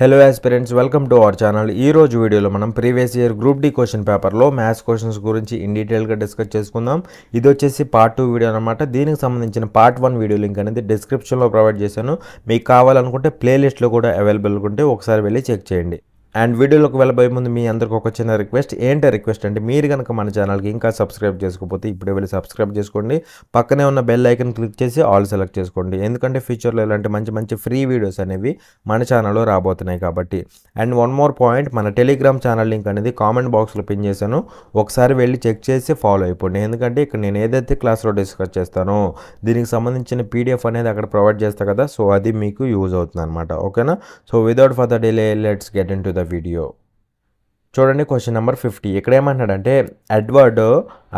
Hello aspirants, welcome to our channel. ఈ రోజు వీడియోలో మనం previous year group D question పేపర్లో మ్యాథ్స్ క్వశ్చన్స్ గురించి ఇన్ డీటెయిల్గా డిస్కస్ చేసుకుందాం. ఇది వచ్చేసి పార్ట్ 2 వీడియో అనమాట. దీనికి సంబంధించిన పార్ట్ 1 వీడియో లింక్ అనేది డిస్క్రిప్షన్లో ప్రొవైడ్ చేశాను. మీకు కావాలనుకుంటే ప్లేలిస్ట్లో కూడా అవైలబుల్గా ఉంటే ఒకసారి వెళ్ళి చెక్ చేయండి. అండ్ వీడియోలోకి వెళ్ళబోయే ముందు మీ అందరికి ఒక చిన్న రిక్వెస్ట్. ఏంటి రిక్వెస్ట్ అంటే, మీరు కనుక మన ఛానల్కి ఇంకా సబ్స్క్రైబ్ చేసుకోకపోతే ఇప్పుడే వెళ్ళి సబ్స్క్రైబ్ చేసుకోండి. పక్కనే ఉన్న బెల్ ఐకన్ క్లిక్ చేసి ఆల్ సెలెక్ట్ చేసుకోండి. ఎందుకంటే ఫ్యూచర్లో ఇలాంటి మంచి మంచి ఫ్రీ వీడియోస్ అనేవి మన ఛానల్లో రాబోతున్నాయి కాబట్టి. అండ్ వన్ మోర్ పాయింట్, మన టెలిగ్రామ్ ఛానల్ లింక్ అనేది కామెంట్ బాక్స్లో పిన్ చేశాను. ఒకసారి వెళ్ళి చెక్ చేసి ఫాలో అయిపోండి. ఎందుకంటే ఇక్కడ నేను ఏదైతే క్లాస్లో డిస్కస్ చేస్తానో దీనికి సంబంధించిన పీడిఎఫ్ అనేది అక్కడ ప్రొవైడ్ చేస్తా కదా, సో అది మీకు యూజ్ అవుతుంది అనమాట. ఓకేనా? So without further delay let's get into video. చూడండి క్వశ్చన్ నెంబర్ 50. ఇక్కడ ఏమంటాడంటే, Edward,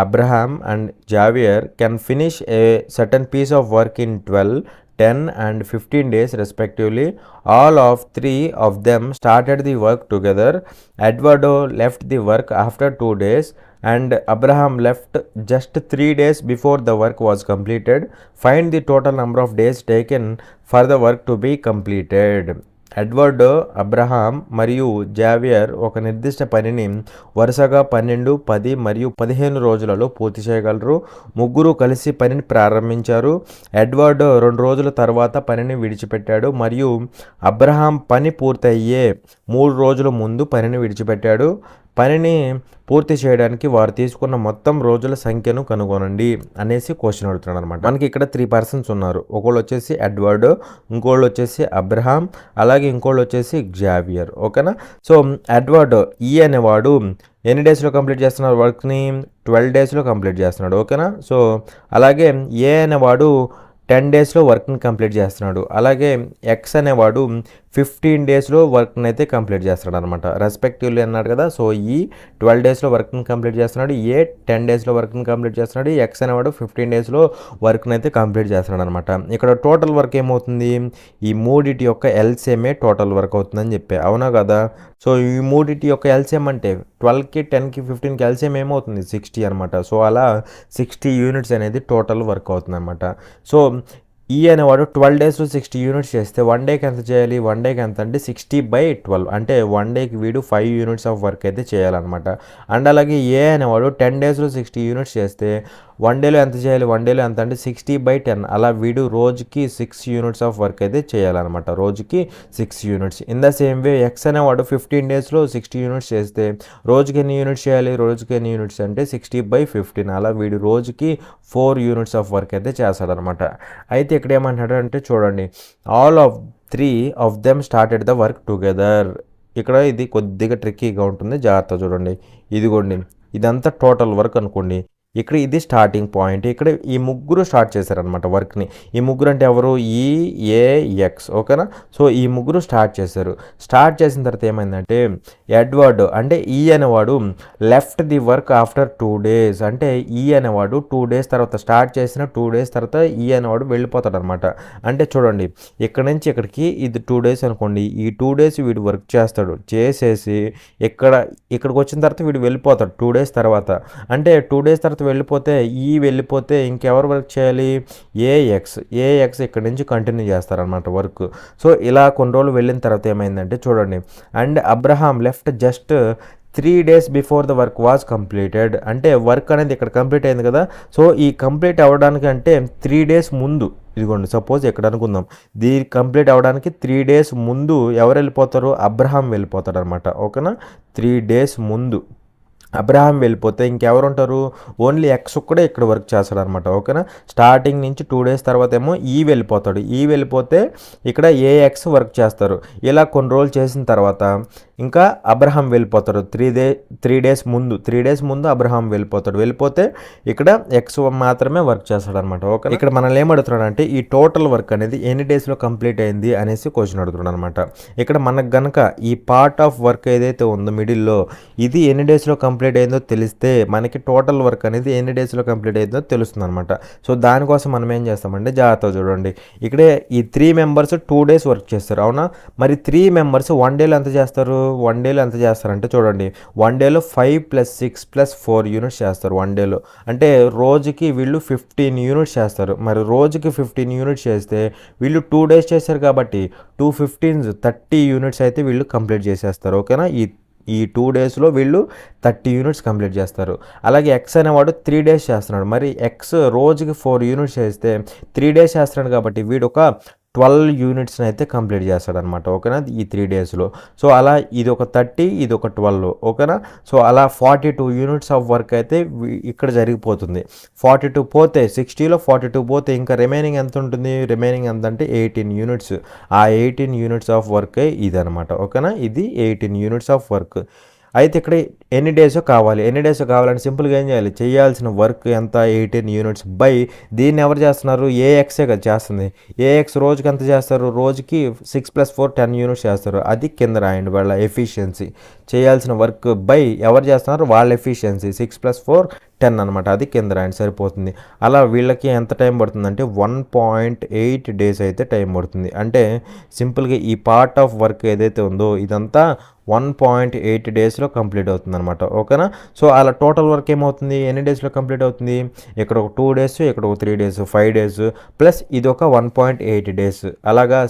Abraham and Javier can finish a certain piece of work in 12, 10 and 15 days respectively. All of three of them started the work together. Edward left the work after 2 days and Abraham left just 3 days before the work was completed. Find the total number of days taken for the work to be completed. Edward, Abraham మరియు Xavier ఒక నిర్దిష్ట పనిని వరుసగా 12, 10 మరియు 15 రోజులలో పూర్తి చేయగలరు. ముగ్గురు కలిసి పనిని ప్రారంభించారు. ఎడ్వర్డ్ 2 రోజుల తర్వాత పనిని విడిచిపెట్టాడు మరియు అబ్రహాం పని పూర్తయ్యే 3 రోజుల ముందు పనిని విడిచిపెట్టాడు. పనిని పూర్తి చేయడానికి వారు తీసుకున్న మొత్తం రోజుల సంఖ్యను కనుగొనండి అనేసి క్వశ్చన్ అడుగుతున్నాడు అనమాట. మనకి ఇక్కడ 3 పర్సన్స్ ఉన్నారు. ఒకళ్ళు వచ్చేసి ఎడ్వర్డ్, ఇంకోళ్ళు వచ్చేసి అబ్రహాం, అలాగే ఇంకోళ్ళు వచ్చేసి జావియర్. ఓకేనా? సో ఎడ్వర్డ్ అనేవాడు ఎన్ని డేస్లో కంప్లీట్ చేస్తున్నాడు వర్క్ని? 12 డేస్లో కంప్లీట్ చేస్తున్నాడు. ఓకేనా? సో అలాగే అనేవాడు 10 డేస్లో వర్క్ని కంప్లీట్ చేస్తున్నాడు. అలాగే ఎక్స్ అనేవాడు 15 డేస్లో వర్క్ని అయితే కంప్లీట్ చేస్తున్నాడు అనమాట. రెస్పెక్టివ్లీ అన్నాడు కదా, సో 12 డేస్లో వర్క్ని కంప్లీట్ చేస్తున్నాడు, 10 డేస్లో వర్క్ని కంప్లీట్ చేస్తున్నాడు, ఎక్స్ అనేవాడు 15 డేస్లో వర్క్ని అయితే కంప్లీట్ చేస్తున్నాడు అనమాట. ఇక్కడ టోటల్ వర్క్ ఏమవుతుంది? ఈ మూడిటి యొక్క ఎల్సిఎంఏ టోటల్ వర్క్ అవుతుందని చెప్పే, అవునా కదా? సో ఈ మూడిటి యొక్క ఎల్సిఎం అంటే 12కి, 10కి, 15కి ఎల్సిఎం ఏమవుతుంది? 60 అనమాట. సో అలా 60 యూనిట్స్ అనేది టోటల్ వర్క్ అవుతుంది అనమాట. సో అనేవాడు 12 డేస్లో 60 యూనిట్స్ చేస్తే 1 డేకి ఎంత చేయాలి? 1 డేకి ఎంత అంటే 60/12, అంటే 1 డేకి వీడు 5 యూనిట్స్ ఆఫ్ వర్క్ అయితే చేయాలన్నమాట. అండ్ అలాగే అనేవాడు 10 డేస్లో 60 యూనిట్స్ చేస్తే 1 డేలో ఎంత చేయాలి? 1 డేలో ఎంత అంటే 60/10, అలా వీడు రోజుకి 6 యూనిట్స్ ఆఫ్ వర్క్ అయితే చేయాలన్నమాట. రోజుకి 6 units. In the same way X అనేవాడు 15 డేస్లో 60 యూనిట్స్ చేస్తే రోజుకి ఎన్ని యూనిట్స్ చేయాలి? రోజుకి ఎన్ని యూనిట్స్ అంటే 60/15, అలా వీడు రోజుకి 4 యూనిట్స్ ఆఫ్ వర్క్ అయితే చేస్తాడనమాట. అయితే ఇక్కడ ఏమంటాడు అంటే, చూడండి, all of 3 of them started the work together. ఇక్కడ ఇది కొద్దిగా ట్రిక్కీగా ఉంటుంది, జాగ్రత్త చూడండి. ఇదిగోండి, ఇదంతా టోటల్ వర్క్ అనుకోండి. ఇక్కడ ఇది స్టార్టింగ్ పాయింట్. ఇక్కడ ఈ ముగ్గురు స్టార్ట్ చేశారనమాట వర్క్ని. ఈ ముగ్గురు అంటే ఎవరు? ఎక్స్. ఓకేనా? సో ఈ ముగ్గురు స్టార్ట్ చేశారు. స్టార్ట్ చేసిన తర్వాత ఏమైందంటే, ఎడ్వర్డ్ అంటే అనేవాడు left the work after 2 days. అంటే అనేవాడు 2 days తర్వాత స్టార్ట్ చేసిన 2 days తర్వాత అనేవాడు వెళ్ళిపోతాడు అనమాట. అంటే చూడండి, ఇక్కడ నుంచి ఇక్కడికి ఇది 2 days అనుకోండి. ఈ 2 days వీడు వర్క్ చేస్తాడు. చేసేసి ఇక్కడికి వచ్చిన తర్వాత వీడు వెళ్ళిపోతాడు 2 days తర్వాత. అంటే 2 days తర్వాత వెళ్ళిపోతే ఇంకెవరు వర్క్ చేయాలి? ఏఎక్స్ ఇక్కడ నుంచి కంటిన్యూ చేస్తారనమాట వర్క్. సో ఇలా కొన్ని రోజులు వెళ్ళిన తర్వాత ఏమైందంటే, చూడండి, and Abraham left just 3 days before the work was completed. అంటే వర్క్ అనేది ఇక్కడ కంప్లీట్ అయింది కదా, సో ఈ కంప్లీట్ అవ్వడానికి అంటే 3 days ముందు, ఇదిగోండి సపోజ్ ఎక్కడ అనుకుందాం, దీని కంప్లీట్ అవ్వడానికి 3 days ముందు ఎవరు వెళ్ళిపోతారు? అబ్రహాం వెళ్ళిపోతాడు అనమాట. ఓకేనా? 3 days ముందు అబ్రహాం వెళ్ళిపోతే ఇంకెవరు ఉంటారు? ఓన్లీ ఎక్స్ ఒక్కడే ఇక్కడ వర్క్ చేస్తాడు అనమాట. ఓకేనా? స్టార్టింగ్ నుంచి 2 days తర్వాత ఏమో వెళ్ళిపోతాడు. వెళ్ళిపోతే ఇక్కడ ఏఎక్స్ వర్క్ చేస్తారు. ఇలా కొన్ని రోజులు చేసిన తర్వాత ఇంకా అబ్రహాం వెళ్ళిపోతాడు. 3 days ముందు అబ్రహాం వెళ్ళిపోతే ఇక్కడ ఎక్స్ మాత్రమే వర్క్ చేస్తాడు అనమాట. ఓకే, ఇక్కడ మనల్ని ఏమడుగుతున్నాడు అంటే, ఈ టోటల్ వర్క్ అనేది ఎన్ని డేస్లో కంప్లీట్ అయింది అనేసి క్వశ్చన్ అడుగుతున్నాడు అనమాట. ఇక్కడ మనకు గనక ఈ పార్ట్ ఆఫ్ వర్క్ ఏదైతే ఉందో మిడిల్లో, ఇది ఎన్ని డేస్లో కంప్లీట్ కంప్లీట్ అయిందో తెలిస్తే మనకి టోటల్ వర్క్ అనేది ఎన్ని డేస్లో కంప్లీట్ అయిందో తెలుస్తుంది అనమాట. సో దానికోసం మనం ఏం చేస్తామంటే జాగ్రత్తగా చూడండి. ఇక్కడే ఈ 3 మెంబర్స్ 2 డేస్ వర్క్ చేస్తారు, అవునా? మరి 3 మెంబర్స్ 1 డేలో ఎంత చేస్తారు? 1 డేలో ఎంత చేస్తారంటే చూడండి, 1 డేలో 5 + 6 + 4 యూనిట్స్ చేస్తారు 1 డేలో. అంటే రోజుకి వీళ్ళు 15 యూనిట్స్ చేస్తారు. మరి రోజుకి 15 యూనిట్స్ చేస్తే వీళ్ళు 2 డేస్ చేశారు కాబట్టి 2 15 30 యూనిట్స్ అయితే వీళ్ళు కంప్లీట్ చేసేస్తారు, ఓకేనా? ఈ 2 డేస్లో వీళ్ళు 30 యూనిట్స్ కంప్లీట్ చేస్తారు. అలాగే ఎక్స్ అనేవాడు 3 డేస్ చేస్తున్నాడు. మరి ఎక్స్ రోజుకి 4 యూనిట్స్ చేస్తే 3 డేస్ చేస్తున్నాడు కాబట్టి వీడు ఒక 12 యూనిట్స్ని అయితే కంప్లీట్ చేస్తాడనమాట, ఓకేనా? ఈ 3 డేస్లో. సో అలా ఇది ఒక 30, ఇది ఒక 12, ఓకేనా? సో అలా 42 యూనిట్స్ ఆఫ్ వర్క్ అయితే ఇక్కడ జరిగిపోతుంది. 42 పోతే 60లో 42 పోతే ఇంకా రిమైనింగ్ ఎంత ఉంటుంది? రిమైనింగ్ ఎంత అంటే 18 యూనిట్స్. ఆ 18 యూనిట్స్ ఆఫ్ వర్కే ఇది అనమాట, ఓకేనా? ఇది 18 యూనిట్స్ ఆఫ్ వర్క్. అయితే ఇక్కడ ఎన్ని డేస్ కావాలంటే సింపుల్గా ఏం చేయాలి? చేయాల్సిన వర్క్ ఎంత? 18 యూనిట్స్ బై దీన్ని ఎవరు చేస్తున్నారు? ఏఎక్సే కదా చేస్తుంది. ఏఎక్స్ రోజుకి ఎంత చేస్తారు? రోజుకి 6 + 4 10 యూనిట్స్ చేస్తారు. అది కింద రాయండి వాళ్ళ ఎఫిషియన్సీ. చేయాల్సిన వర్క్ బై ఎవరు చేస్తున్నారు? వాళ్ళ ఎఫిషియన్సీ 6 + 4 10 అనమాట, అది కింద రాయండి సరిపోతుంది. అలా వీళ్ళకి ఎంత టైం పడుతుందంటే 1.8 డేస్ అయితే టైం పడుతుంది. అంటే సింపుల్గా ఈ పార్ట్ ఆఫ్ వర్క్ ఏదైతే ఉందో ఇదంతా 1.8 డేస్లో కంప్లీట్ అవుతుంది అనమాట, ఓకేనా? సో అలా టోటల్ వర్క్ ఏమవుతుంది? ఎన్ని డేస్లో కంప్లీట్ అవుతుంది? ఇక్కడ ఒక 2 డేస్, ఇక్కడ ఒక 3 డేస్, 5 డేస్ ప్లస్ ఇది ఒక 1.8 డేస్, అలాగా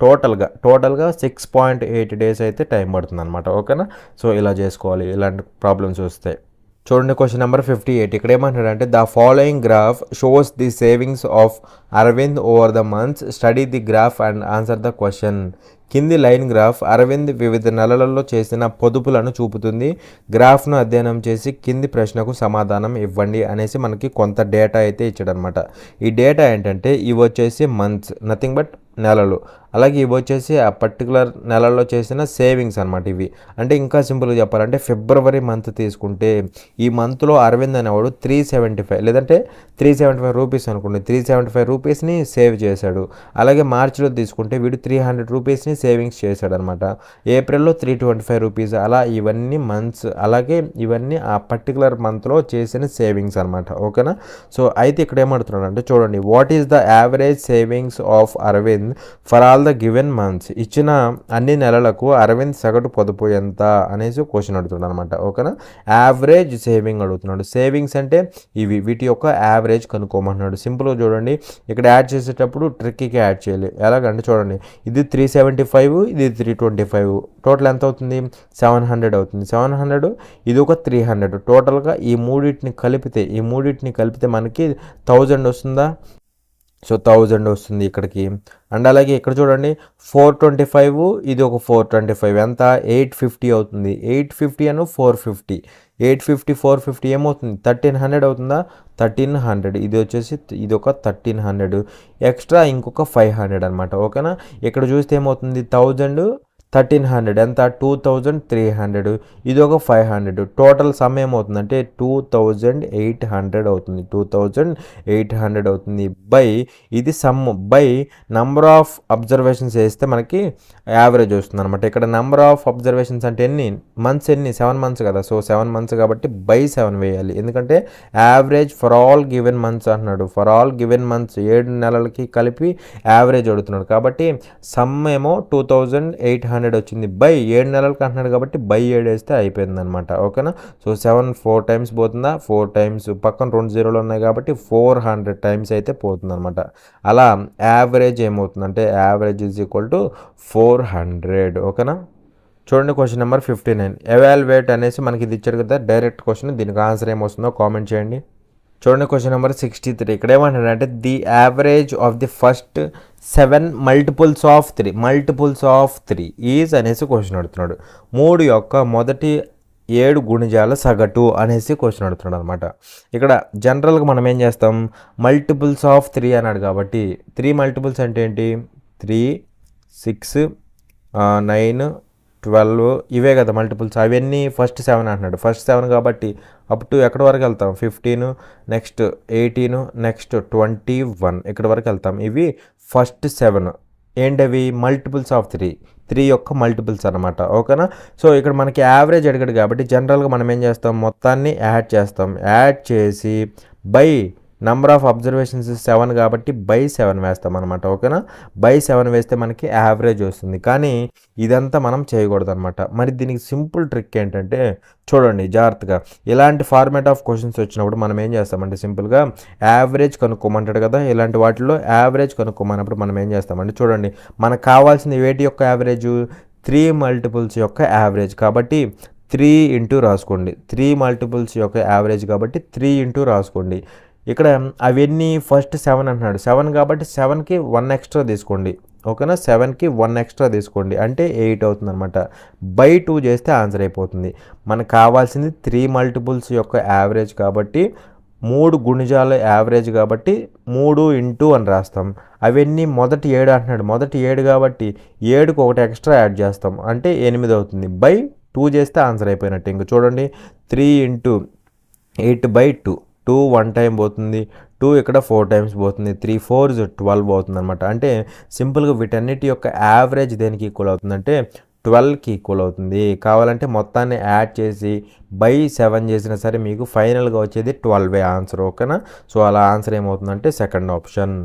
టోటల్గా 6.8 డేస్ అయితే టైం పడుతుంది అనమాట, ఓకేనా? సో ఇలా చేసుకోవాలి ఇలాంటి ప్రాబ్లమ్స్ వస్తాయి. చూడండి క్వశ్చన్ నెంబర్ 58. ఇక్కడ ఏమంటాడంటే the following graph shows the savings of Arvind over the months, study the graph and answer the question. కింది లైన్ గ్రాఫ్ అరవింద్ వివిధ నెలలలో చేసిన పొదుపులను చూపుతుంది. గ్రాఫ్ను అధ్యయనం చేసి కింది ప్రశ్నకు సమాధానం ఇవ్వండి అనేసి మనకి కొంత డేటా అయితే ఇచ్చాడనమాట. ఈ డేటా ఏంటంటే ఇవి వచ్చేసి మంత్స్, నథింగ్ బట్ నెలలు. అలాగే ఇవి వచ్చేసి ఆ పర్టికులర్ నెలల్లో చేసిన సేవింగ్స్ అనమాట ఇవి. అంటే ఇంకా సింపుల్గా చెప్పాలంటే ఫిబ్రవరి మంత్ తీసుకుంటే ఈ మంత్లో అరవింద్ అనేవాడు 375 లేదంటే 375 రూపీస్ అనుకోండి, 375 రూపీస్ని సేవ్ చేశాడు. అలాగే మార్చిలో తీసుకుంటే వీడు 300 రూపీస్ని సేవింగ్స్ చేశాడు అనమాట. ఏప్రిల్లో 325 రూపీస్. అలా ఇవన్నీ మంత్స్, అలాగే ఇవన్నీ ఆ పర్టికులర్ మంత్లో చేసిన సేవింగ్స్ అనమాట, ఓకేనా? సో అయితే ఇక్కడ ఏమడుతున్నాడు అంటే చూడండి, what is the average savings of Arvind for all the given months. ఇచ్చిన అన్ని నెలలకు అరవింద్ సగటు పొదుపు ఎంత అనేసి క్వశ్చన్ అడుగుతున్నాడు అనమాట, ఓకేనా? యావరేజ్ సేవింగ్ అడుగుతున్నాడు. సేవింగ్స్ అంటే ఇవి, వీటి యొక్క యావరేజ్ కనుక్కోమంటున్నాడు. సింపుల్గా చూడండి, ఇక్కడ యాడ్ చేసేటప్పుడు ట్రిక్కీకి యాడ్ చేయాలి. ఎలాగంటే చూడండి, ఇది 375, ఇది 325, టోటల్ ఎంత అవుతుంది? 700 అవుతుంది. 700, ఇది ఒక 300. టోటల్గా ఈ మూడింటిని కలిపితే మనకి 1000 వస్తుందా? సో 1000 వస్తుంది ఇక్కడికి. అండ్ అలాగే ఇక్కడ చూడండి 425, ఇది ఒక 425, ఎంత? 850 అవుతుంది. 850 అను 450, 850 450 ఏమవుతుంది? 1300 అవుతుందా? 1300. ఇది వచ్చేసి ఇది ఒక 1300 ఎక్స్ట్రా ఇంకొక 500 అనమాట, ఓకేనా? ఇక్కడ చూస్తే ఏమవుతుంది? 1000 1300 ఎంత? 2300. ఇది ఒక 500. టోటల్ సమ్ ఏమవుతుందంటే 2800 అవుతుంది. 2800 అవుతుంది బై ఇది sum by number of observations వేస్తే మనకి యావరేజ్ వస్తుంది అనమాట. ఇక్కడ నెంబర్ ఆఫ్ అబ్జర్వేషన్స్ అంటే ఎన్ని మంత్స్? 7 మంత్స్ కదా. సో 7 మంత్స్ కాబట్టి బై 7 వేయాలి. ఎందుకంటే average for all given months అంటున్నాడు. ఫర్ ఆల్ గివెన్ మంత్స్ 7 నెలలకి కలిపి యావరేజ్ అడుగుతున్నాడు కాబట్టి సమ్ ఏమో 2800 వచ్చింది బై 7 నెలలకి అంటున్నాడు కాబట్టి బై 7 వేస్తే అయిపోయింది అనమాట, ఓకేనా? సో 7 4 టైమ్స్ పోతుందా? 4 టైమ్స్, పక్కన 2 జీరోలు ఉన్నాయి కాబట్టి 400 టైమ్స్ అయితే పోతుంది అనమాట. అలా యావరేజ్ ఏమవుతుందంటే యావరేజ్ ఈజ్ ఈక్వల్ టు 400, ఓకేనా? చూడండి క్వశ్చన్ నెంబర్ 59. ఎవాల్యుయేట్ అనేసి మనకి ఇది ఇచ్చాడు కదా, డైరెక్ట్ క్వశ్చన్. దీనికి ఆన్సర్ ఏమొస్తుందో కామెంట్ చేయండి. చూడండి క్వశ్చన్ నెంబర్ 63. ఇక్కడ ఏమంటాడంటే the average of the first 7 multiples of 3 is అనేసి క్వశ్చన్ అడుగుతున్నాడు. 3 యొక్క మొదటి 7 గుణిజాల సగటు అనేసి క్వశ్చన్ అడుగుతున్నాడు అనమాట. ఇక్కడ జనరల్గా మనం ఏం చేస్తాం? మల్టిపుల్స్ ఆఫ్ 3 అన్నాడు కాబట్టి 3 మల్టిపుల్స్ అంటే ఏంటి? 3, 6, 9, 12 ఇవే కదా మల్టిపుల్స్. అవన్నీ ఫస్ట్ 7 అంటున్నాడు. ఫస్ట్ 7 కాబట్టి అప్ టు ఎక్కడి వరకు వెళ్తాం? 15, నెక్స్ట్ 18, నెక్స్ట్ 21, ఇక్కడ వరకు వెళ్తాం. ఇవి ఫస్ట్ 7 ఏంటవి? Multiples of 3. 3 యొక్క మల్టిపుల్స్ అనమాట. ఓకేనా. సో ఇక్కడ మనకి యావరేజ్ అడిగాడు కాబట్టి జనరల్గా మనం ఏం చేస్తాం, మొత్తాన్ని యాడ్ చేస్తాం. యాడ్ చేసి బై నంబర్ ఆఫ్ అబ్జర్వేషన్స్ 7 కాబట్టి బై 7 వేస్తాం అనమాట. ఓకేనా. బై 7 వేస్తే మనకి యావరేజ్ వస్తుంది. కానీ ఇదంతా మనం చేయకూడదు అనమాట. మరి దీనికి సింపుల్ ట్రిక్ ఏంటంటే చూడండి జాగ్రత్తగా, ఇలాంటి ఫార్మాట్ ఆఫ్ క్వశ్చన్స్ వచ్చినప్పుడు మనం ఏం చేస్తామంటే సింపుల్గా యావరేజ్ కనుక్కోమంటాడు కదా, ఇలాంటి వాటిలో యావరేజ్ కనుక్కోమన్నప్పుడు మనం ఏం చేస్తామంటే చూడండి, మనకు కావాల్సింది వేటి యొక్క యావరేజ్, 3 మల్టిపుల్స్ యొక్క యావరేజ్. కాబట్టి 3 ఇంటూ రాసుకోండి. 3 మల్టిపుల్స్ యొక్క యావరేజ్ కాబట్టి 3 ఇంటూ రాసుకోండి. ఇక్కడ అవన్నీ ఫస్ట్ 7 అంటున్నాడు. 7 కాబట్టి 7కి 1 ఎక్స్ట్రా తీసుకోండి. ఓకేనా. 7కి 1 ఎక్స్ట్రా తీసుకోండి అంటే 8 అవుతుంది అనమాట. బై 2 చేస్తే ఆన్సర్ అయిపోతుంది. మనకు కావాల్సింది 3 మల్టిపుల్స్ యొక్క యావరేజ్ కాబట్టి 3 గుణిజాల యావరేజ్ కాబట్టి 3 ఇంటూ అని రాస్తాం. అవన్నీ మొదటి 7 అంటున్నాడు. మొదటి 7 కాబట్టి 7కి 1 ఎక్స్ట్రా యాడ్ చేస్తాం అంటే 8 అవుతుంది. బై 2 చేస్తే ఆన్సర్ అయిపోయినట్టు. ఇంక చూడండి 3 ఇంటూ 8/2. 2 1 టైం పోతుంది, 2 ఇక్కడ 4 టైమ్స్ పోతుంది, 3 4s 12 అవుతుంది అనమాట. అంటే సింపుల్గా వీటన్నిటి యొక్క యావరేజ్ దేనికి ఈక్వల్ అవుతుందంటే 12కి ఈక్వల్ అవుతుంది. కావాలంటే మొత్తాన్ని యాడ్ చేసి బై 7 చేసినా సరే మీకు ఫైనల్గా వచ్చేది 12 ఆన్సర్. ఓకేనా. సో అలా ఆన్సర్ ఏమవుతుందంటే సెకండ్ ఆప్షన్.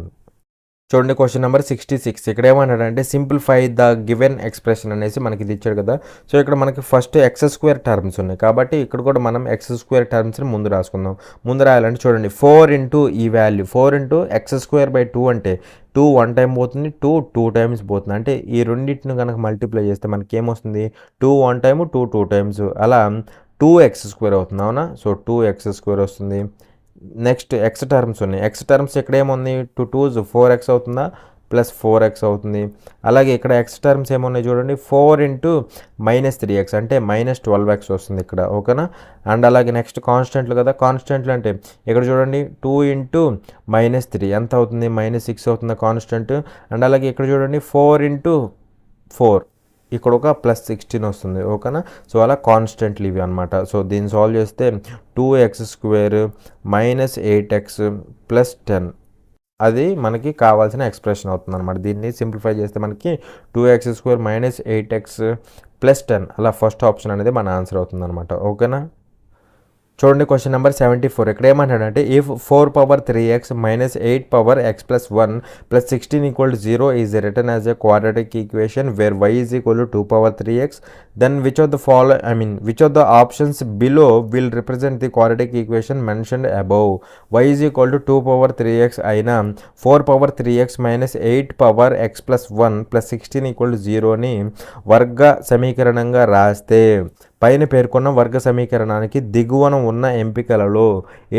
చూడండి క్వశ్చన్ నెంబర్ 66. ఇక్కడ ఏమన్నాడంటే సింప్లిఫై ద గివెన్ ఎక్స్ప్రెషన్ అనేసి మనకి ఇది ఇచ్చాడు కదా. సో ఇక్కడ మనకి ఫస్ట్ x² టర్మ్స్ ఉన్నాయి కాబట్టి ఇక్కడ కూడా మనం x² టర్మ్స్ని ముందు రాసుకుందాం. ముందు రాయాలంటే చూడండి 4 ఇంటూ ఈ వాల్యూ 4 ఇంటూ x²/2 అంటే 2 1 టైం పోతుంది, 2 2 టైమ్స్ పోతుంది. అంటే ఈ రెండింటిని కనుక మల్టిప్లై చేస్తే మనకి ఏమొస్తుంది, 2 1 టైము 2 2 టైమ్స్ అలా 2x² అవుతుంది. అవునా. సో 2x² వస్తుంది. నెక్స్ట్ ఎక్స్ టర్మ్స్ ఉన్నాయి. ఎక్స్ టర్మ్స్ ఇక్కడ ఏముంది, 2 2s 4x అవుతుందా, ప్లస్ 4x అవుతుంది. అలాగే ఇక్కడ ఎక్స్ టర్మ్స్ ఏమున్నాయి చూడండి, 4 ఇంటూ -3x అంటే -12x వస్తుంది ఇక్కడ. ఓకేనా. అండ్ అలాగే నెక్స్ట్ కాన్స్టెంట్లు కదా, కాన్స్టెంట్లు అంటే ఇక్కడ చూడండి 2 ఇంటూ -3 ఎంత అవుతుంది, -6 అవుతుంది కాన్స్టెంట్. అండ్ అలాగే ఇక్కడ చూడండి 4 ఇంటూ 4 ఇక్కడ ఒక +16 వస్తుంది. ఓకేనా. సో అలా కాన్స్టెంట్లు ఇవి అనమాట. సో దీన్ని సాల్వ్ చేస్తే 2x² -8x +10 అది మనకి కావాల్సిన ఎక్స్ప్రెషన్ అవుతుంది అనమాట. దీన్ని సింప్లిఫై చేస్తే మనకి 2x² -8x +10 అలా ఫస్ట్ ఆప్షన్ అనేది మన ఆన్సర్ అవుతుంది అనమాట. ఓకేనా. చూడండి క్వశ్చన్ నెంబర్ 74. ఇక్కడ ఏమంటాడంటే if 4 power 3x - 8 power x + 1 + 16 = 0 is written as a quadratic equation where y is equal to 2 power 3x, then which of the options below will represent the quadratic equation mentioned above. y is equal to 2 power 3x అయినా 4 power 3x - 8 power x + 1 + 16 = 0 ని వర్గ సమీకరణంగా రాస్తే పైన పేర్కొన్న వర్గ సమీకరణానికి దిగువన ఉన్న ఎంపికలలో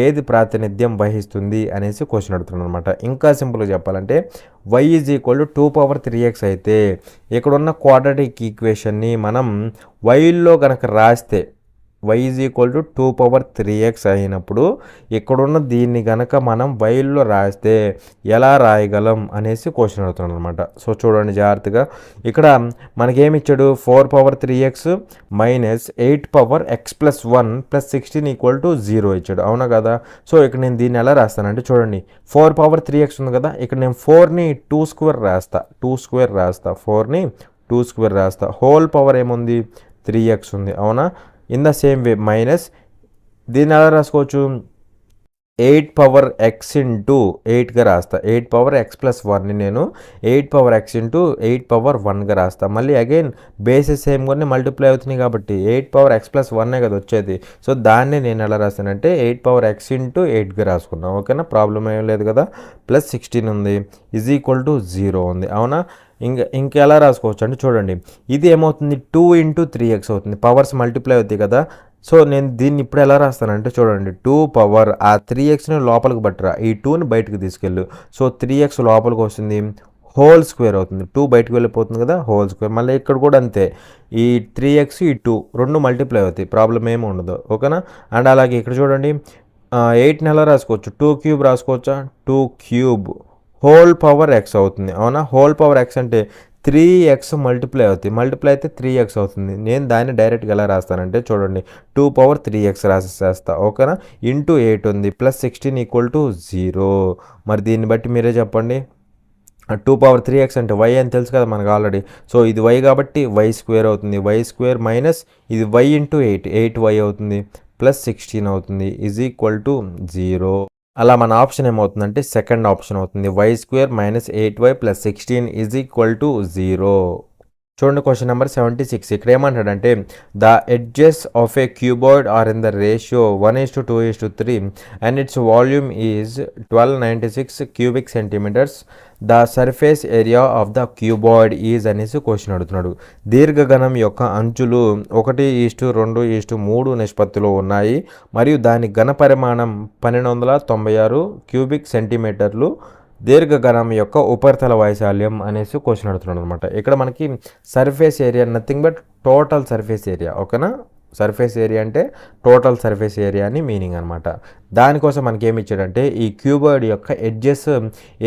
ఏది ప్రాతినిధ్యం వహిస్తుంది అనేసి క్వశ్చన్ అడుగుతున్నాను అనమాట. ఇంకా సింపుల్గా చెప్పాలంటే y is equal to 2 power 3x అయితే ఇక్కడున్న క్వాడ్రాటిక్ ఈక్వేషన్ని మనం వైల్లో కనుక రాస్తే y is equal to 2 power 3x అయినప్పుడు ఇక్కడున్న దీన్ని కనుక మనం వైల్లో రాస్తే ఎలా రాయగలం అనేసి క్వశ్చన్ అడుగుతున్నాను అనమాట. సో చూడండి జాగ్రత్తగా, ఇక్కడ మనకేమి ఇచ్చాడు, 4 power 3x - 8 power x + 1 + 16 = 0 ఇచ్చాడు. అవునా కదా. సో ఇక్కడ నేను దీన్ని ఎలా రాస్తానంటే చూడండి 4 power 3x ఉంది కదా, ఇక్కడ నేను 4ని 2² రాస్తా, 2² రాస్తా, 4ని 2² రాస్తా. హోల్ పవర్ ఏముంది, 3x ఉంది. అవునా. In the same way minus దీన్ని ఎలా రాసుకోవచ్చు, 8 power x ఇంటూ 8గా రాస్తా. 8 power x + 1ని నేను 8 power x ఇంటూ 8 power 1గా రాస్తా. మళ్ళీ అగైన్ బేసెస్ సేమ్ కొన్ని మల్టిప్లై అవుతున్నాయి కాబట్టి 8 power x + 1 కదా వచ్చేది. సో దాన్ని నేను ఎలా రాస్తానంటే 8 power x ఇంటూ 8గా రాసుకున్నాను. ఓకేనా. ప్రాబ్లం ఏం లేదు కదా. +16 ఉంది = 0 ఉంది. అవునా. ఇంకెలా రాసుకోవచ్చు అంటే చూడండి, ఇది ఏమవుతుంది 2 ఇంటూ 3x అవుతుంది, పవర్స్ మల్టిప్లై అవుతాయి కదా. సో నేను దీన్ని ఇప్పుడు ఎలా రాస్తానంటే చూడండి 2 పవర్ ఆ 3xని లోపలికి పట్టరా, ఈ 2ని బయటకు తీసుకెళ్ళు. సో 3x లోపలికి వస్తుంది, హోల్ స్క్వేర్ అవుతుంది, 2 బయటకు వెళ్ళిపోతుంది కదా, హోల్ స్క్వేర్. మళ్ళీ ఇక్కడ కూడా అంతే, ఈ 3x ఈ 2 రెండు మల్టిప్లై అవుతాయి, ప్రాబ్లం ఏమి ఉండదు. ఓకేనా. అండ్ అలాగే ఇక్కడ చూడండి 8ని ఎలా రాసుకోవచ్చు, 2³ రాసుకోవచ్చా, 2³ హోల్ పవర్ x అవుతుంది. అవునా. హోల్ పవర్ x అంటే 3x మల్టిప్లై అవుతుంది, మల్టిప్లై అయితే 3x అవుతుంది. నేను దాన్ని డైరెక్ట్గా ఎలా రాస్తానంటే చూడండి 2 power 3x రాసేస్తా. ఓకేనా. ఇంటూ 8 ఉంది, +16 = 0. మరి దీన్ని బట్టి మీరే చెప్పండి. 2 power 3x అంటే y అని తెలుసు కదా మనకు ఆల్రెడీ. సో ఇది y కాబట్టి y స్క్వేర్ అవుతుంది. y స్క్వేర్ మైనస్ ఇది y ఇంటూ 8y అవుతుంది ప్లస్ 16 అవుతుంది ఈజ్ ఈక్వల్ టు 0. అలా మన ఆప్షన్ ఏమవుతుందంటే సెకండ్ ఆప్షన్ అవుతుంది. y square minus 8y plus 16 is equal to 0. చూడండి క్వశ్చన్ నెంబర్ 76. ఇక్కడ ఏమంటాడంటే the edges of a cuboid are in the ratio 1:2:3 and its volume is 1296 cubic centimetres. The surface area of the cuboid is అనేసి క్వశ్చన్ అడుగుతున్నాడు. దీర్ఘఘనం యొక్క అంచులు 1:2:3 నిష్పత్తిలో ఉన్నాయి మరియు దాని ఘన పరిమాణం 1296 క్యూబిక్ సెంటీమీటర్లు. దీర్ఘఘనం యొక్క ఉపరితల వైశాల్యం అనేసి క్వశ్చన్ అడుగుతున్నాడు అనమాట. ఇక్కడ మనకి surface area nothing but total surface area. ఓకేనా, సర్ఫేస్ ఏరియా అంటే టోటల్ సర్ఫేస్ ఏరియా అని మీనింగ్ అనమాట. దానికోసం మనకి ఏమి ఇచ్చాడంటే ఈ క్యూబాయిడ్ యొక్క ఎడ్జెస్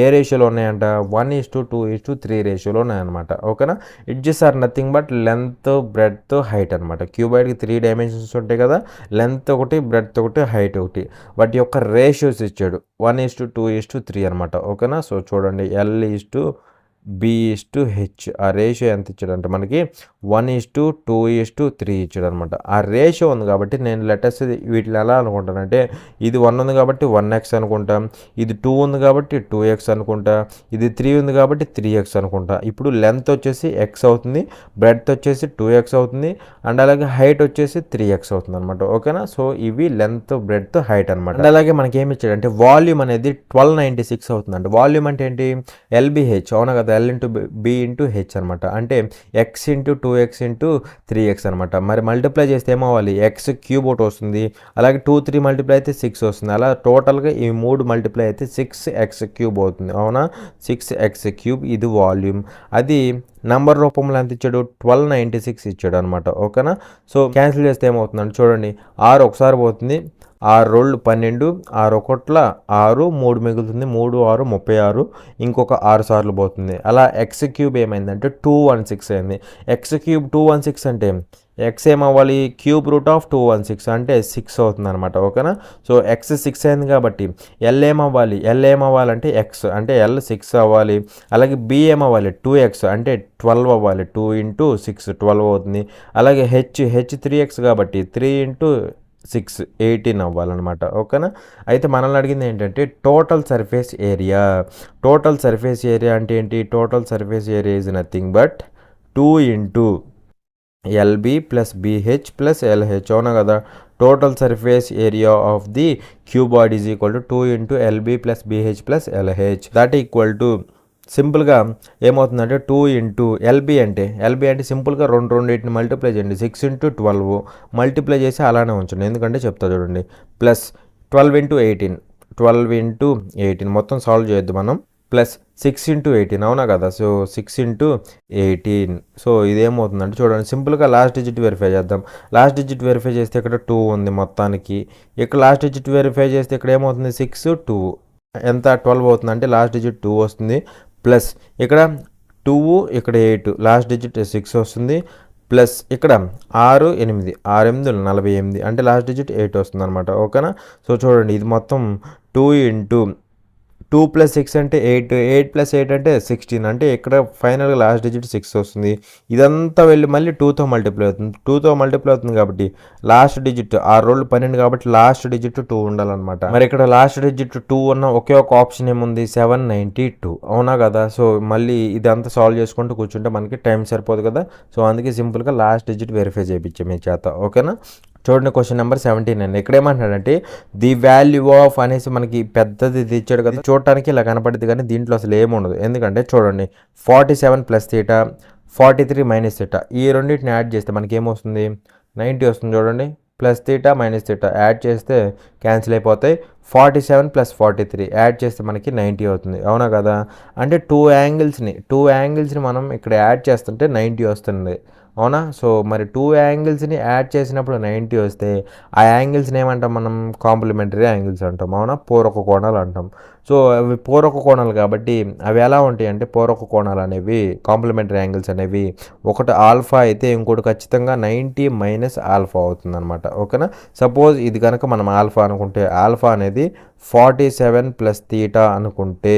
ఏ రేషియోలో ఉన్నాయంట 1:2:3 రేషియోలో ఉన్నాయన్నమాట. ఓకేనా, edges are nothing but length breadth height అనమాట. క్యూబాయిడ్కి 3 డైమెన్షన్స్ ఉంటాయి కదా, లెంత్ ఒకటి, బ్రెడ్త్ ఒకటి, హైట్ ఒకటి. వాటి యొక్క రేషియోస్ ఇచ్చాడు 1:2:3 అనమాట. ఓకేనా, సో చూడండి L:B:H ఆ రేషియో ఎంత ఇచ్చాడంటే మనకి 1:2:3 ఇచ్చాడు అనమాట. ఆ రేషియో ఉంది కాబట్టి నేను లెటర్స్ వీటిని ఎలా అనుకుంటానంటే ఇది 1 ఉంది కాబట్టి 1x అనుకుంటాం, ఇది 2 ఉంది కాబట్టి 2x అనుకుంటా, ఇది 3 ఉంది కాబట్టి 3x అనుకుంటా. ఇప్పుడు లెంత్ వచ్చేసి x అవుతుంది, బ్రెడ్త్ వచ్చేసి 2x అవుతుంది, అండ్ అలాగే హైట్ వచ్చేసి 3x అవుతుంది అనమాట. ఓకేనా, సో ఇవి లెంత్ బ్రెడ్త్ హైట్ అనమాట. అండ్ అలాగే మనకి ఏమి ఇచ్చాడంటే వాల్యూమ్ అనేది 1296 అవుతుందండి. వాల్యూమ్ అంటే ఏంటి, LBH అవునా కదా, L/B/H అనమాట. అంటే x into 2x into 3x అనమాట. మరి మల్టిప్లై చేస్తే ఏమవ్వాలి, x క్యూబ్ ఒకటి వస్తుంది, అలాగే 2 3 మల్టిప్లై అయితే 6 వస్తుంది. అలా టోటల్గా ఈ 3 మల్టిప్లై అయితే 6x క్యూబ్ అవుతుంది. అవునా, 6x క్యూబ్ ఇది వాల్యూమ్. అది నంబర్ రూపంలో ఎంత ఇచ్చాడు, 1296 ఇచ్చాడు అనమాట. ఓకేనా, సో క్యాన్సిల్ చేస్తే ఏమవుతుందంటే చూడండి 6 ఒకసారి పోతుంది, 6 రోళ్ళు 12, 6 ఒకట్ల 6, 3 మిగులుతుంది, 3 6 36, ఇంకొక 6 సార్లు పోతుంది. అలా ఎక్స్ క్యూబ్ ఏమైందంటే 216 అయింది. ఎక్స్ క్యూబ్ 216 అంటే ఎక్స్ ఏమవ్వాలి, క్యూబ్ రూట్ ఆఫ్ 216 అంటే 6 అవుతుంది అనమాట. ఓకేనా, సో ఎక్స్ 6 అయింది కాబట్టి ఎల్ ఏమవ్వాలంటే ఎక్స్ అంటే ఎల్ 6 అవ్వాలి. అలాగే బి ఏమవ్వాలి 2x అంటే 12 అవ్వాలి, 2 × 6 12 అవుతుంది. అలాగే హెచ్ 3x కాబట్టి 3 × 6 18 అవ్వాలన్నమాట. ఓకేనా, అయితే మనల్ని అడిగింది ఏంటంటే total surface area. Total surface area అంటే ఏంటి, total surface area is nothing but 2 × LB + BH + LH అవునా కదా. Total surface area of the cuboid is equal to 2 × LB + BH + LH. That equal to సింపుల్గా ఏమవుతుందంటే 2 × LB అంటే సింపుల్గా రెండింటిని multiply చేయండి, 6 × 12 మల్టిప్లై చేసి అలానే ఉంచండి, ఎందుకంటే చెప్తా చూడండి. ప్లస్ 12 × 18 12 × 18 మొత్తం సాల్వ్ చేయొద్దు మనం, ప్లస్ 6 × 18 అవునా కదా. సో 6 × 18. సో ఇదేమవుతుందంటే చూడండి సింపుల్గా లాస్ట్ డిజిట్ వెరిఫై చేద్దాం. లాస్ట్ డిజిట్ వెరిఫై చేస్తే ఇక్కడ 2 ఉంది మొత్తానికి, ఇక్కడ లాస్ట్ డిజిట్ వెరిఫై చేస్తే ఇక్కడ ఏమవుతుంది 6 2 ఎంత 12 అవుతుంది, అంటే లాస్ట్ డిజిట్ 2 వస్తుంది. ప్లస్ ఇక్కడ 2 ఇక్కడ 8 లాస్ట్ డిజిట్ 6 వస్తుంది. ప్లస్ ఇక్కడ 6 8 6 8 48 అంటే లాస్ట్ డిజిట్ 8 వస్తుంది అనమాట. ఓకేనా, సో చూడండి ఇది మొత్తం 2 × 2 + 6 అంటే 8 8 + 8 అంటే 16 అంటే ఇక్కడ ఫైనల్గా లాస్ట్ డిజిట్ 6 వస్తుంది. ఇదంతా వెళ్ళి మళ్ళీ 2తో మల్టిప్లై అవుతుంది, 2తో మల్టిప్లై అవుతుంది కాబట్టి లాస్ట్ డిజిట్ 6 రోళ్ళు 12 కాబట్టి లాస్ట్ డిజిట్ 2 ఉండాలన్నమాట. మరి ఇక్కడ లాస్ట్ డిజిట్ 2 ఉన్న ఒకే ఒక ఆప్షన్ ఏముంది 792 అవునా కదా. సో మళ్ళీ ఇదంతా సాల్వ్ చేసుకుంటూ కూర్చుంటే మనకి టైం సరిపోదు కదా. సో అందుకే సింపుల్గా లాస్ట్ డిజిట్ వెరిఫై చేయించాం మీ చేత. ఓకేనా, చూడండి క్వశ్చన్ నెంబర్ 79. ఇక్కడ ఏమంటాడంటే ది వాల్యూ ఆఫ్ అనేసి మనకి పెద్దది ఇచ్చాడు కదా, చూడటానికి ఇలా కనపడుతుంది కానీ దీంట్లో అసలు ఏముండదు. ఎందుకంటే చూడండి 47 + θ 43 - θ ఈ రెండింటిని యాడ్ చేస్తే మనకి ఏమొస్తుంది 90 వస్తుంది. చూడండి +θ - θ యాడ్ చేస్తే క్యాన్సిల్ అయిపోతాయి. 47 + 43 యాడ్ చేస్తే మనకి 90 అవుతుంది అవునా కదా. అంటే టూ యాంగిల్స్ని మనం ఇక్కడ యాడ్ చేస్తుంటే 90 వస్తుంది అవునా? సో మరి 2 యాంగిల్స్ని యాడ్ చేసినప్పుడు 90 వస్తే ఆ యాంగిల్స్ని ఏమంటాం మనం? కాంప్లిమెంటరీ యాంగిల్స్ అంటాం. అవునా? పూరక కోణాలు అంటాం. సో అవి పూరక కోణాలు కాబట్టి అవి ఎలా ఉంటాయి అంటే పూరక కోణాలు అనేవి కాంప్లిమెంటరీ యాంగిల్స్ అనేవి ఒకటి ఆల్ఫా అయితే ఇంకోటి ఖచ్చితంగా 90 మైనస్ ఆల్ఫా అవుతుందన్నమాట. ఓకేనా? సపోజ్ ఇది కనుక మనం ఆల్ఫా అనుకుంటే ఆల్ఫా అనేది 47 ప్లస్ తీటా అనుకుంటే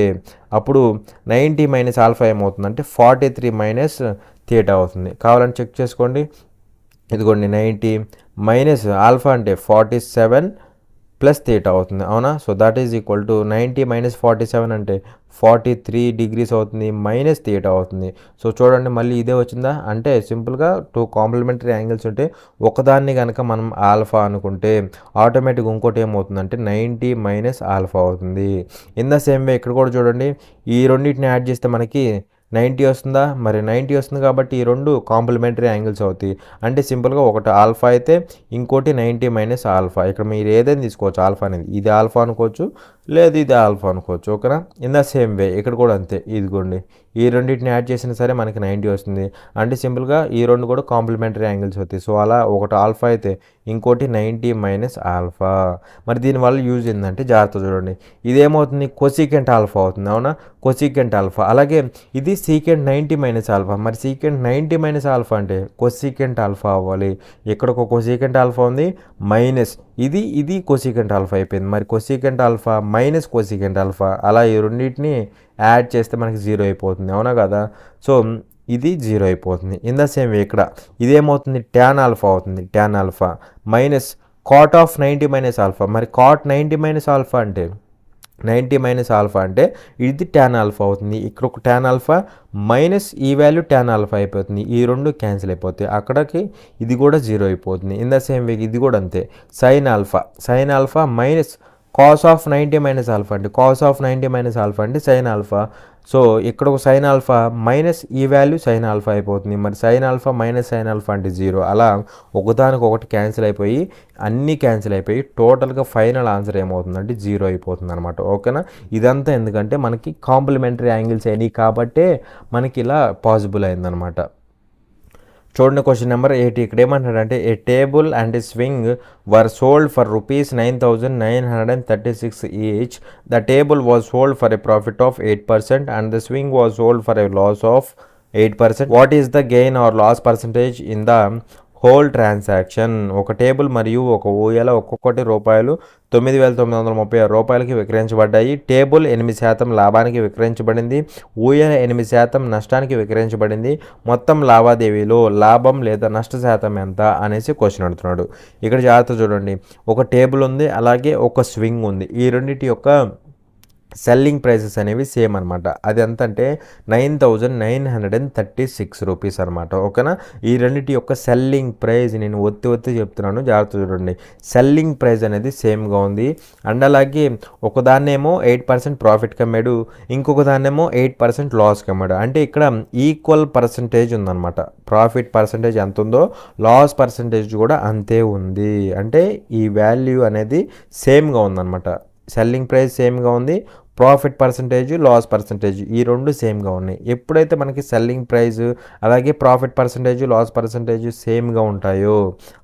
అప్పుడు 90 మైనస్ ఆల్ఫా ఏమవుతుందంటే 43 మైనస్ తీటా అవుతుంది. కావాలని చెక్ చేసుకోండి. ఇదిగోండి 90 మైనస్ ఆల్ఫా అంటే 47 ప్లస్ తీటా అవుతుంది. అవునా? So that is equal to 90 minus 47 అంటే 43 డిగ్రీస్ అవుతుంది మైనస్ తీటా అవుతుంది. సో చూడండి మళ్ళీ ఇదే వచ్చిందా? అంటే సింపుల్గా 2 కాంప్లిమెంటరీ యాంగిల్స్ ఉంటే ఒకదాన్ని కనుక మనం ఆల్ఫా అనుకుంటే ఆటోమేటిక్గా ఇంకోటి ఏమవుతుందంటే 90 మైనస్ ఆల్ఫా అవుతుంది. ఇన్ ద సేమ్ వే ఇక్కడ కూడా చూడండి, ఈ రెండింటిని యాడ్ చేస్తే మనకి 90 వస్తుందా? మరి 90 వస్తుంది కాబట్టి ఈ రెండు కాంప్లిమెంటరీ యాంగిల్స్ అవుతాయి. అంటే సింపుల్గా ఒకటి ఆల్ఫా అయితే ఇంకోటి 90 మైనస్ ఆల్ఫా. ఇక్కడ మీరు ఏదైనా తీసుకోవచ్చు ఆల్ఫా అనేది. ఇది ఆల్ఫా అనుకోవచ్చు, లేదు ఇది ఆల్ఫా అనుకోవచ్చు. ఓకేనా? ఇన్ ద సేమ్ వే ఇక్కడ కూడా అంతే. ఇదిగోండి ఈ రెండింటిని యాడ్ చేసినా సరే మనకి 90 వస్తుంది. అంటే సింపుల్గా ఈ రెండు కూడా కాంప్లిమెంటరీ యాంగిల్స్ అవుతాయి. సో అలా ఒకటి ఆల్ఫా అయితే ఇంకోటి 90 మైనస్ ఆల్ఫా. మరి దీనివల్ల యూజ్ ఏంటంటే జాగ్రత్త చూడండి, ఇదేమవుతుంది? కొసీకెంట్ ఆల్ఫా అవుతుంది. అవునా? Cosecant alpha. అలాగే ఇది సీకెంట్ 90 మైనస్ ఆల్ఫా. మరి సీకెంట్ 90 మైనస్ ఆల్ఫా అంటే కొసీకెంట్ ఆల్ఫా అవ్వాలి. ఇక్కడ ఒక కొసీకెంట్ ఆల్ఫా ఉంది మైనస్ ఇది కొసీకెంట్ ఆల్ఫా అయిపోయింది. మరి cosecant alpha minus cosecant alpha అలా ఈ రెండింటిని యాడ్ చేస్తే మనకి 0 అయిపోతుంది. అవునా కదా? సో ఇది 0 అయిపోతుంది. ఇన్ ద సేమ్ వే ఇక్కడ ఇదేమవుతుంది? ట్యాన్ ఆల్ఫా అవుతుంది. Tan alpha minus cot of 90 minus alpha. మరి కాట్ 90 మైనస్ ఆల్ఫా అంటే 90 మైనస్ ఆల్ఫా అంటే ఇది ట్యాన్ ఆల్ఫా అవుతుంది. ఇక్కడ ఒక ట్యాన్ ఆల్ఫా మైనస్ ఈ వాల్యూ ట్యాన్ ఆల్ఫా అయిపోతుంది. ఈ రెండు క్యాన్సిల్ అయిపోతాయి. అక్కడికి ఇది కూడా 0 అయిపోతుంది. ఇన్ ద సేమ్ వే ఇది కూడా అంతే. Sine alpha. Sine alpha minus cos of 90 minus alpha అంటే కాస్ ఆఫ్ 90 మైనస్ ఆల్ఫా అంటే సైన్ ఆల్ఫా. సో ఇక్కడ ఒక సైన్ ఆల్ఫా మైనస్ ఈ వాల్యూ సైన్ ఆల్ఫా అయిపోతుంది. మరి sine alpha minus sine alpha అంటే 0. అలా ఒకదానికొకటి క్యాన్సిల్ అయిపోయి అన్నీ క్యాన్సిల్ అయిపోయి టోటల్గా ఫైనల్ ఆన్సర్ ఏమవుతుందంటే 0 అయిపోతుంది అనమాట. ఓకేనా? ఇదంతా ఎందుకంటే మనకి కాంప్లిమెంటరీ యాంగిల్స్ అయినాయి కాబట్టే మనకి ఇలా పాసిబుల్ అయిందనమాట. చూడండి క్వశ్చన్ నెంబర్ 80. ఇక్కడ ఏమంటాడంటే a table and swing were sold for rupees 9,936 each. The table was sold for a profit of 8% and the swing was sold for a loss of 8%. What is the gain or loss percentage in the whole transaction? ఒక table మరియు ఒక ఊయల ఒక్కొక్కటి రూపాయలు 9,936 రూపాయలకి విక్రయించబడ్డాయి. Table 8% లాభానికి విక్రయించబడింది. ఊయల 8% నష్టానికి విక్రయించబడింది. మొత్తం లావాదేవీలో లాభం లేదా నష్ట శాతం ఎంత అనేసి క్వశ్చన్ అడుగుతున్నాడు. ఇక్కడ జాగ్రత్త చూడండి, ఒక టేబుల్ ఉంది, అలాగే ఒక స్వింగ్ ఉంది. ఈ రెండింటి యొక్క సెల్లింగ్ ప్రైసెస్ అనేవి సేమ్ అనమాట. అది ఎంత అంటే 9,936 రూపీస్ అనమాట. ఓకేనా? ఈ రెండింటి యొక్క సెల్లింగ్ ప్రైస్ నేను ఒత్తి చెప్తున్నాను, జాగ్రత్త చూడండి. సెల్లింగ్ ప్రైస్ అనేది సేమ్గా ఉంది. అండ్ అలాగే ఒకదాన్నేమో 8% ప్రాఫిట్కి అమ్మాడు, ఇంకొక దాన్నేమో 8% లాస్కి అమ్మాడు. అంటే ఇక్కడ ఈక్వల్ పర్సంటేజ్ ఉందన్నమాట. ప్రాఫిట్ పర్సంటేజ్ ఎంత ఉందో లాస్ పర్సంటేజ్ కూడా అంతే ఉంది. అంటే ఈ వాల్యూ అనేది సేమ్గా ఉందన్నమాట. సెల్లింగ్ ప్రైస్ సేమ్గా ఉంది, ప్రాఫిట్ పర్సంటేజ్ లాస్ పర్సంటేజ్ ఈ రెండు సేమ్గా ఉన్నాయి. ఎప్పుడైతే మనకి సెల్లింగ్ ప్రైస్ అలాగే ప్రాఫిట్ పర్సంటేజ్ లాస్ పర్సంటేజ్ సేమ్గా ఉంటాయో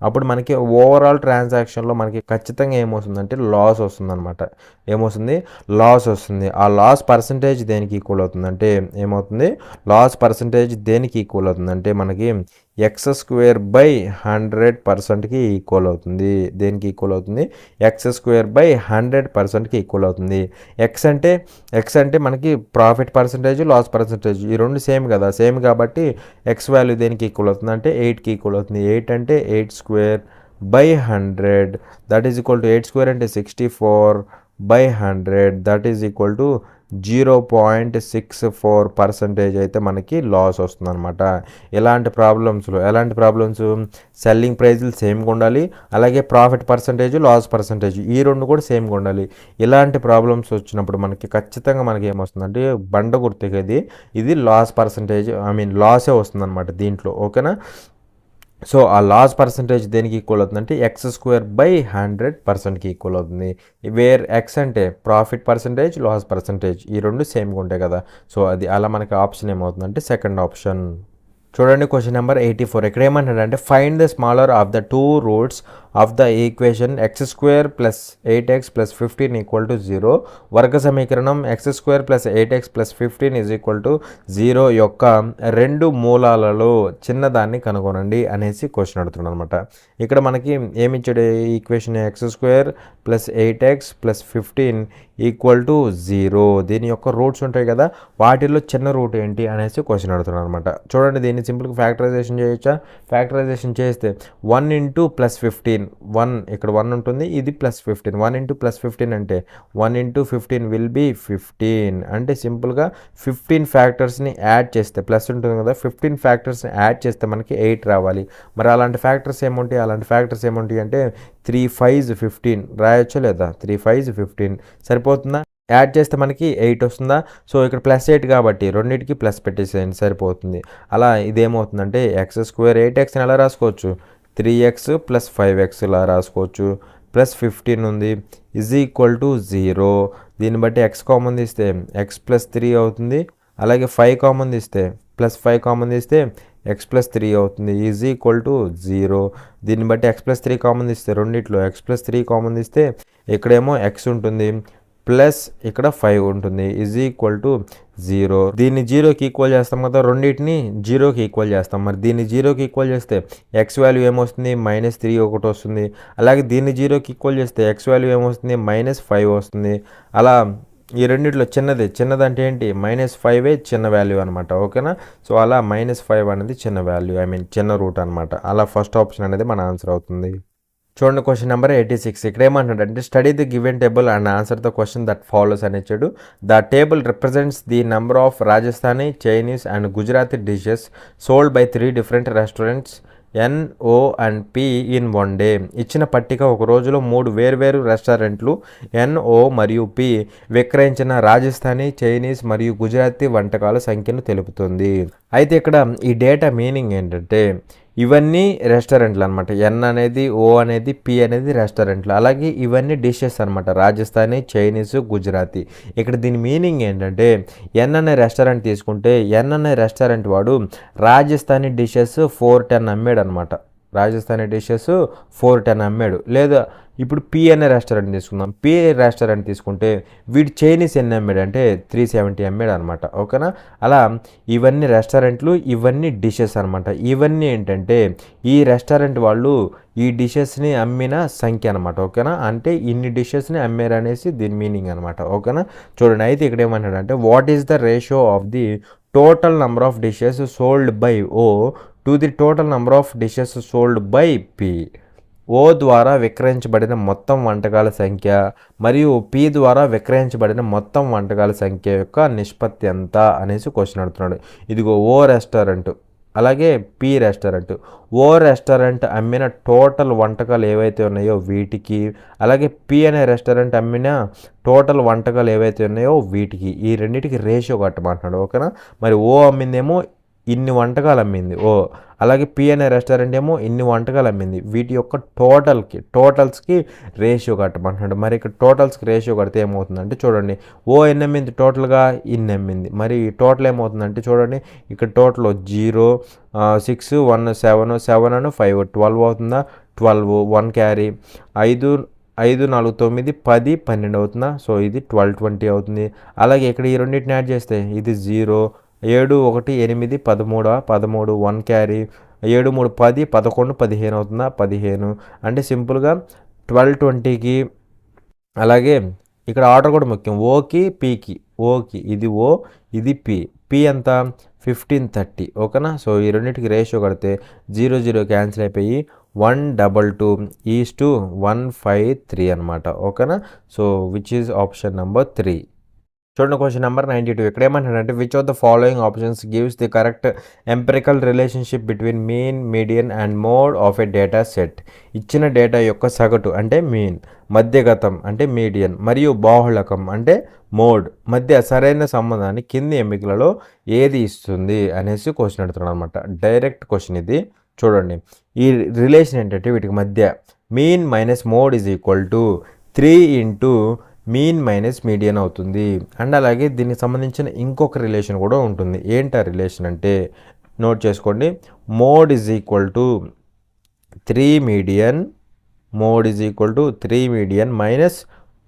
అప్పుడు మనకి ఓవరాల్ ట్రాన్సాక్షన్లో మనకి ఖచ్చితంగా ఏమవుతుందంటే లాస్ వస్తుందన్నమాట. ఏమవుతుంది? లాస్ వస్తుంది. ఆ లాస్ పర్సంటేజ్ దేనికి ఈక్వల్ అవుతుందంటే ఏమవుతుంది? లాస్ పర్సంటేజ్ దేనికి ఈక్వల్ అవుతుందంటే మనకి x²/100%కి ఈక్వల్ అవుతుంది. దేనికి ఈక్వల్ అవుతుంది? x²/100%కి ఈక్వల్ అవుతుంది. ఎక్స్ అంటే మనకి ప్రాఫిట్ పర్సంటేజ్ లాస్ పర్సంటేజ్ ఈ రెండు సేమ్ కదా. సేమ్ కాబట్టి ఎక్స్ వాల్యూ దేనికి ఈక్వల్ అవుతుంది అంటే 8కి ఈక్వల్ అవుతుంది. 8 అంటే 8²/100 దట్ ఈజ్ ఈక్వల్ టు 8² అంటే 64/100 దట్ ఈజ్ ఈక్వల్ టు 0.64% అయితే మనకి లాస్ వస్తుంది అనమాట. ఎలాంటి ప్రాబ్లమ్స్ సెల్లింగ్ ప్రైజులు సేమ్గా ఉండాలి, అలాగే ప్రాఫిట్ పర్సంటేజ్ లాస్ పర్సంటేజ్ ఈ రెండు కూడా సేమ్గా ఉండాలి. ఇలాంటి ప్రాబ్లమ్స్ వచ్చినప్పుడు మనకి ఖచ్చితంగా మనకి ఏమొస్తుందంటే బండ గుర్తుకి ఇది లాస్ పర్సంటేజ్ లాసే వస్తుంది అనమాట దీంట్లో. ఓకేనా? సో ఆ లాస్ పర్సంటేజ్ దేనికి ఈక్వల్ అవుతుందంటే x²/100%కి ఈక్వల్ అవుతుంది. వేర్ ఎక్స్ అంటే ప్రాఫిట్ పర్సంటేజ్ లాస్ పర్సంటేజ్ ఈ రెండు సేమ్గా ఉంటాయి కదా. సో అది అలా మనకి ఆప్షన్ ఏమవుతుందంటే సెకండ్ ఆప్షన్. చూడండి క్వశ్చన్ నెంబర్ 84. ఇక్కడ ఏమంటాడంటే find the smaller of the two roots of the equation x² plus 8x plus 15 equal to 0. వర్గ సమీకరణం x² plus 8x plus 15 is equal to 0 యొక్క రెండు మూలాలలో చిన్నదాన్ని కనుగొనండి అనేసి క్వశ్చన్ అడుగుతున్నాడు అనమాట. ఇక్కడ మనకి ఏమిచ్చాడు equation x² plus 8x plus 15 equal to 0. దీని యొక్క రూట్స్ ఉంటాయి కదా, వాటిల్లో చిన్న రూట్ ఏంటి అనేసి క్వశ్చన్ అడుగుతున్నాడు అనమాట. చూడండి దీన్ని సింపుల్గా ఫ్యాక్టరైజేషన్ చేయొచ్చా? ఫ్యాక్టరైజేషన్ చేస్తే 1 ఇంటూ ప్లస్ 15, 1 ఇక్కడ 1 ఉంటుంది, ఇది ప్లస్ 15. 1 ఇంటూ ప్లస్ 15 అంటే 1 ఇంటూ 15 విల్ బి 15. అంటే సింపుల్గా 15 ఫ్యాక్టర్స్ని యాడ్ చేస్తే ప్లస్ ఉంటుంది కదా, 15 ఫ్యాక్టర్స్ని యాడ్ చేస్తే మనకి 8 రావాలి. మరి అలాంటి ఫ్యాక్టర్స్ ఏముంటాయి? అంటే 3 5s 15 రాయొచ్చా లేదా? 3 5s 15 సరిపోతుందా? యాడ్ చేస్తే మనకి 8 వస్తుందా? సో ఇక్కడ ప్లస్ 8 కాబట్టి రెండింటికి ప్లస్ పెట్టేసేయండి సరిపోతుంది. అలా ఇదేమవుతుందంటే x² 8x ఎలా రాసుకోవచ్చు? 3x ప్లస్ 5x ఇలా రాసుకోవచ్చు. ప్లస్ 15 ఉంది ఈజ్ ఈక్వల్ టు 0. దీన్ని బట్టి x కామన్ తీస్తే x ప్లస్ 3 అవుతుంది. అలాగే 5 కామన్ తీస్తే ప్లస్ 5 కామన్ తీస్తే x ప్లస్ 3 అవుతుంది ఈజ్ ఈక్వల్ టు 0. దీన్ని బట్టి x ప్లస్ 3 కామన్ తీస్తే రెండిట్లో x ప్లస్ 3 కామన్ తీస్తే ఇక్కడేమో x ఉంటుంది ప్లస్ ఇక్కడ 5 ఉంటుంది ఈజ్ ఈక్వల్ టు 0. దీన్ని 0కి ఈక్వల్ చేస్తాం కదా, రెండింటిని 0కి ఈక్వల్ చేస్తాం. మరి దీన్ని 0కి ఈక్వల్ చేస్తే ఎక్స్ వాల్యూ ఏమొస్తుంది? -3 ఒకటి వస్తుంది. అలాగే దీన్ని 0కి ఈక్వల్ చేస్తే ఎక్స్ వాల్యూ ఏమొస్తుంది? -5 వస్తుంది. అలా ఈ రెండిట్లో చిన్నది అంటే ఏంటి? -5 చిన్న వాల్యూ అనమాట. ఓకేనా? సో అలా -5 అనేది చిన్న వాల్యూ, చిన్న రూట్ అనమాట. అలా ఫస్ట్ ఆప్షన్ అనేది మన ఆన్సర్ అవుతుంది. చూడండి క్వశ్చన్ నెంబర్ 86. ఇక్కడ ఏమంటాడంటే study the given table and answer the question that follows అని ఇచ్చాడు. The table represents the number of Rajasthani, Chinese and Gujarati dishes sold by 3 different restaurants NO and P in 1 day. ఇచ్చిన పట్టిక ఒక రోజులో 3 వేర్వేరు రెస్టారెంట్లు NO మరియు P విక్రయించిన రాజస్థానీ, చైనీస్ మరియు గుజరాతీ వంటకాల సంఖ్యను తెలుపుతుంది. అయితే ఇక్కడ ఈ డేటా మీనింగ్ ఏంటంటే ఇవన్నీ రెస్టారెంట్లు అనమాట. N అనేది, O అనేది, P అనేది రెస్టారెంట్లు. అలాగే ఇవన్నీ డిషెస్ అనమాట, రాజస్థానీ, చైనీస్, గుజరాతీ. ఇక్కడ దీని మీనింగ్ ఏంటంటే N అనే రెస్టారెంట్ తీసుకుంటే N అనే రెస్టారెంట్ వాడు రాజస్థానీ డిషెస్ 410 అమ్మాడు అనమాట. రాజస్థానీ డిషెస్ 410 అమ్మాడు. లేదా ఇప్పుడు P అనే రెస్టారెంట్ తీసుకుందాం. P రెస్టారెంట్ తీసుకుంటే వీడు చైనీస్ ఎన్ని అమ్మాడు అంటే 370 అమ్మాడు అనమాట. ఓకేనా? అలా ఇవన్నీ రెస్టారెంట్లు, ఇవన్నీ డిషెస్ అనమాట. ఇవన్నీ ఏంటంటే ఈ రెస్టారెంట్ వాళ్ళు ఈ డిషెస్ని అమ్మిన సంఖ్య అనమాట. ఓకేనా? అంటే ఇన్ని డిషెస్ని అమ్మారు అనేసి దీని మీనింగ్ అనమాట. ఓకేనా? చూడండి అయితే ఇక్కడ ఏమంటాడంటే what is the ratio of the total number of dishes sold by O to the total number of dishes sold by P. O ద్వారా విక్రయించబడిన మొత్తం వంటకాల సంఖ్య మరియు P ద్వారా విక్రయించబడిన మొత్తం వంటకాల సంఖ్య యొక్క నిష్పత్తి ఎంత అనేసి క్వశ్చన్ అడుగుతున్నాడు. ఇదిగో O రెస్టారెంట్, అలాగే P రెస్టారెంట్. O రెస్టారెంట్ అమ్మిన టోటల్ వంటకాలు ఏవైతే ఉన్నాయో వీటికి, అలాగే P అనే రెస్టారెంట్ అమ్మిన టోటల్ వంటకాలు ఏవైతే ఉన్నాయో వీటికి, ఈ రెండింటికి రేషియో కట్టమంటున్నాడు. ఓకేనా? మరి O అమ్మిందేమో ఇన్ని వంటకాలు అమ్మింది O, అలాగే P అనే రెస్టారెంట్ ఏమో ఇన్ని వంటకాలు అమ్మింది. వీటి యొక్క టోటల్స్కి రేషియో కట్టమంటున్నాడు. మరి ఇక్కడ టోటల్స్కి రేషియో కడితే ఏమవుతుందంటే చూడండి O ఎన్ని అమ్మింది? టోటల్గా ఇన్ని అమ్మింది. మరి టోటల్ ఏమవుతుందంటే చూడండి ఇక్కడ టోటల్ 0 6 1 7 7 and 5 12 అవుతుందా? 12 1 క్యారీ 5 5 4 9 10 12 అవుతుందా? సో ఇది 12 20 అవుతుంది. అలాగే ఇక్కడ ఈ రెండింటిని యాడ్ చేస్తే ఇది 0 7 1 8 13 13 1 క్యారీ 7 3 10 11 15 అవుతుందా? 15. అంటే సింపుల్గా 12 20కి, అలాగే ఇక్కడ ఆర్డర్ కూడా ముఖ్యం. ఓకి Pకి ఇది O, ఇది P ఎంత? 15 30. ఓకేనా? సో ఈ రెండింటికి రేషియో కడితే 0 0 క్యాన్సిల్ అయిపోయి 122 ఈజ్ 153 అనమాట. ఓకేనా? So which is option number 3. చూడండి క్వశ్చన్ నెంబర్ 92. ఇక్కడ ఏమంటాడంటే which of the following options gives the correct empirical relationship between mean, median and mode of a data set. ఇచ్చిన డేటా యొక్క సగటు అంటే మీన్, మధ్యగతం అంటే మీడియన్ మరియు బాహుళకం అంటే మోడ్ మధ్య సరైన సంబంధాన్ని కింది ఎంపికలలో ఏది ఇస్తుంది అనేసి క్వశ్చన్ అడుగుతున్నాడు అనమాట. డైరెక్ట్ క్వశ్చన్ ఇది. చూడండి ఈ రిలేషన్ ఏంటంటే వీటికి మధ్య mean minus mode is equal to 3 into mean minus median అవుతుంది. అండ్ అలాగే దీనికి సంబంధించిన ఇంకొక రిలేషన్ కూడా ఉంటుంది. ఏంటి ఆ రిలేషన్ అంటే నోట్ చేసుకోండి. Mode is equal to 3 median, mode is equal to 3 median minus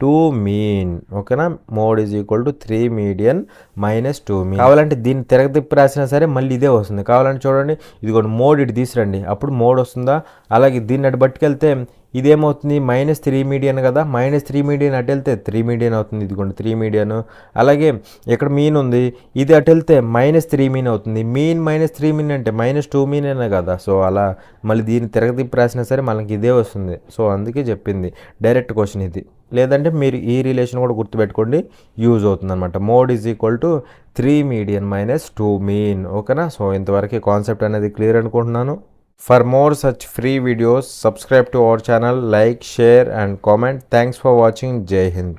2 mean. ఓకేనా, mode is equal to 3 median minus 2 mean. కావాలంటే దీన్ని తిరగతిప్పి రాసినా సరే మళ్ళీ ఇదే వస్తుంది. కావాలంటే చూడండి, ఇదిగోండి మోడ్ ఇటు తీసురండి, అప్పుడు మోడ్ వస్తుందా. అలాగే దీన్ని అటు బట్టుకెళ్తే ఇదేమవుతుంది, -3 మీడియన్ కదా, -3 మీడియన్ అటు వెళ్తే 3 మీడియన్ అవుతుంది. ఇదిగోండి 3 మీడియన్. అలాగే ఇక్కడ మీన్ ఉంది, ఇది అటు వెళ్తే -3 మీన్ అవుతుంది. మీన్ -3 మీన్ అంటే -2 మీన్ అనే కదా. సో అలా మళ్ళీ దీన్ని తిరగతిప్పి రాసినా సరే మనకి ఇదే వస్తుంది. సో అందుకే చెప్పింది, డైరెక్ట్ క్వశ్చన్ ఇది. లేదంటే మీరు ఈ రిలేషన్ కూడా గుర్తుపెట్టుకోండి, యూజ్ అవుతుంది అనమాట. Mode is equal to 3 median minus 2 mean. ఓకేనా, సో ఇంతవరకు కాన్సెప్ట్ అనేది క్లియర్ అనుకుంటున్నాను. For more such free videos, subscribe to our channel, like, share and comment. Thanks for watching. Jai Hind.